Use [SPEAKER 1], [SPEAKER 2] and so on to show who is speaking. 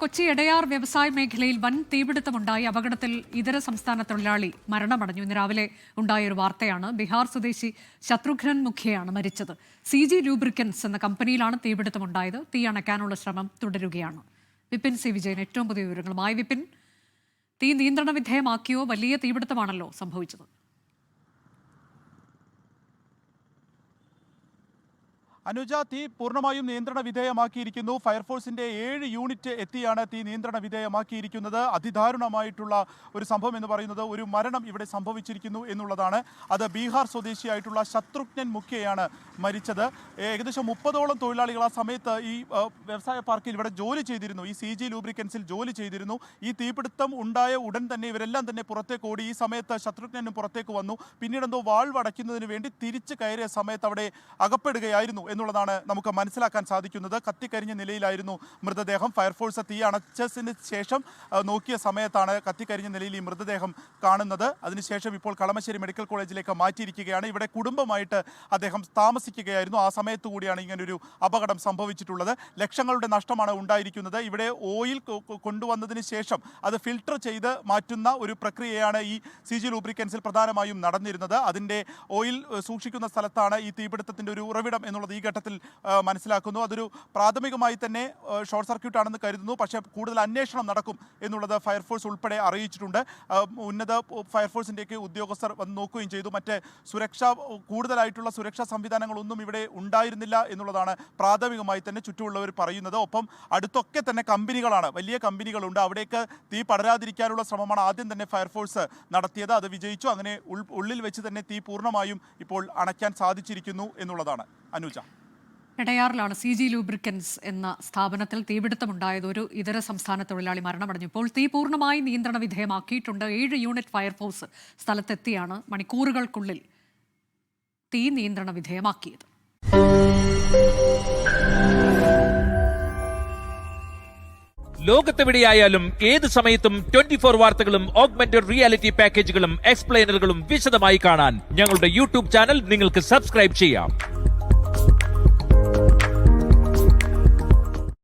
[SPEAKER 1] കൊച്ചി എടയാർ വ്യവസായ മേഖലയിൽ വൻ തീപിടുത്തമുണ്ടായി. അപകടത്തിൽ ഇതര സംസ്ഥാന തൊഴിലാളി മരണമടഞ്ഞു. ഇന്ന് രാവിലെ ഉണ്ടായ ഒരു വാർത്തയാണ്. ബീഹാർ സ്വദേശി ശത്രുഘ്നൻ മുഖ്യയാണ് മരിച്ചത്. CG ലൂബ്രിക്കൻസ് എന്ന കമ്പനിയിലാണ് തീപിടുത്തമുണ്ടായത്. തീ അണയ്ക്കാനുള്ള ശ്രമം തുടരുകയാണ്. വിപിൻ സി വിജയൻ ഏറ്റവും പുതിയ വിവരങ്ങളുമായി. വിപിൻ, തീ നിയന്ത്രണ വിധേയമാക്കിയോ? വലിയ തീപിടുത്തമാണല്ലോ സംഭവിച്ചത്.
[SPEAKER 2] അനുജ, തീ പൂർണ്ണമായും നിയന്ത്രണ വിധേയമാക്കിയിരിക്കുന്നു. ഫയർഫോഴ്സിന്റെ 7 യൂണിറ്റ് എത്തിയാണ് തീ നിയന്ത്രണ വിധേയമാക്കിയിരിക്കുന്നത്. അതിദാരുണമായിട്ടുള്ള ഒരു സംഭവം എന്ന് പറയുന്നത് ഒരു മരണം ഇവിടെ സംഭവിച്ചിരിക്കുന്നു എന്നുള്ളതാണ്. അത് ബീഹാർ സ്വദേശിയായിട്ടുള്ള ശത്രുഘ്നൻ മുഖ്യയാണ് മരിച്ചത്. ഏകദേശം 30ഓളം തൊഴിലാളികൾ ആ സമയത്ത് ഈ വ്യവസായ പാർക്കിൽ ഇവിടെ ജോലി ചെയ്തിരുന്നു. ഈ CG ലൂബ്രിക്കൻസിൽ ജോലി ചെയ്തിരുന്നു. ഈ തീപിടുത്തം ഉണ്ടായ ഉടൻ തന്നെ ഇവരെല്ലാം തന്നെ പുറത്തേക്ക് ഓടി. ഈ സമയത്ത് ശത്രുഘ്നനും പുറത്തേക്ക് വന്നു. പിന്നീട് എന്തോ വാൾവ് അടയ്ക്കുന്നതിന് വേണ്ടി തിരിച്ച് കയറിയ സമയത്ത് അവിടെ അകപ്പെടുകയായിരുന്നു എന്നുള്ളതാണ് നമുക്ക് മനസ്സിലാക്കാൻ സാധിക്കുന്നത്. കത്തിക്കരിഞ്ഞ നിലയിലായിരുന്നു മൃതദേഹം. ഫയർഫോഴ്സ് തീ അണച്ചതിന് ശേഷം നോക്കിയ സമയത്താണ് കത്തിക്കരിഞ്ഞ നിലയിൽ ഈ മൃതദേഹം കാണുന്നത്. അതിനുശേഷം ഇപ്പോൾ കളമശ്ശേരി മെഡിക്കൽ കോളേജിലേക്ക് മാറ്റിയിരിക്കുകയാണ്. ഇവിടെ കുടുംബമായിട്ട് അദ്ദേഹം താമസിക്കുകയായിരുന്നു. ആ സമയത്തു കൂടിയാണ് ഇങ്ങനൊരു അപകടം സംഭവിച്ചിട്ടുള്ളത്. ലക്ഷങ്ങളുടെ നഷ്ടമാണ് ഉണ്ടായിരിക്കുന്നത്. ഇവിടെ ഓയിൽ കൊണ്ടുവന്നതിന് ശേഷം അത് ഫിൽട്ടർ ചെയ്ത് മാറ്റുന്ന ഒരു പ്രക്രിയയാണ് ഈ CG ലൂബ്രിക്കൻസിൽ പ്രധാനമായും നടന്നിരുന്നത്. അതിൻ്റെ ഓയിൽ സൂക്ഷിക്കുന്ന സ്ഥലത്താണ് ഈ തീപിടുത്തത്തിൻ്റെ ഒരു ഉറവിടം എന്നുള്ളത് ഈ ഘട്ടത്തിൽ മനസ്സിലാക്കുന്നു. അതൊരു പ്രാഥമികമായി തന്നെ ഷോർട്ട് സർക്യൂട്ട് ആണെന്ന് കരുതുന്നു. പക്ഷേ കൂടുതൽ അന്വേഷണം നടക്കും എന്നുള്ളത് ഫയർഫോഴ്സ് ഉൾപ്പെടെ അറിയിച്ചിട്ടുണ്ട്. ഉന്നത ഫയർഫോഴ്സിൻ്റെയൊക്കെ ഉദ്യോഗസ്ഥർ വന്ന് നോക്കുകയും ചെയ്തു. മറ്റ് കൂടുതലായിട്ടുള്ള സുരക്ഷാ സംവിധാനങ്ങളൊന്നും ഇവിടെ ഉണ്ടായിരുന്നില്ല എന്നുള്ളതാണ് പ്രാഥമികമായി തന്നെ ചുറ്റുമുള്ളവർ പറയുന്നത്. ഒപ്പം അടുത്തൊക്കെ തന്നെ കമ്പനികളാണ്, വലിയ കമ്പനികളുണ്ട്. അവിടേക്ക് തീ പടരാതിരിക്കാനുള്ള ശ്രമമാണ് ആദ്യം തന്നെ ഫയർഫോഴ്സ് നടത്തിയത്. അത് വിജയിച്ചു. അങ്ങനെ ഉള്ളിൽ വെച്ച് തന്നെ തീ പൂർണ്ണമായും ഇപ്പോൾ അണയ്ക്കാൻ സാധിച്ചിരിക്കുന്നു എന്നുള്ളതാണ്. അനുജ,
[SPEAKER 1] എടയാറിലാണ് CG ലൂബ്രിക്കൻസ് എന്ന സ്ഥാപനത്തിൽ തീപിടുത്തമുണ്ടായത്. ഒരു ഇതര സംസ്ഥാന തൊഴിലാളി മരണമടഞ്ഞു. ഇപ്പോൾ തീ പൂർണ്ണമായി നിയന്ത്രണ വിധേയമാക്കിയിട്ടുണ്ട്. 7 യൂണിറ്റ് ഫയർഫോഴ്സ് സ്ഥലത്തെത്തിയാണ് മണിക്കൂറുകൾക്കുള്ളിൽ തീ നിയന്ത്രണ വിധേയമാക്കിയത്.
[SPEAKER 3] ലോകത്തെവിടെയായാലും ഏത് സമയത്തും 24 വാർത്തകളും ഓഗ്മെന്റഡ് റിയാലിറ്റി പാക്കേജുകളും എക്സ്പ്ലെയിനറുകളും വിശദമായി കാണാൻ ഞങ്ങളുടെ YouTube ചാനൽ നിങ്ങൾക്ക് സബ്സ്ക്രൈബ് ചെയ്യാം.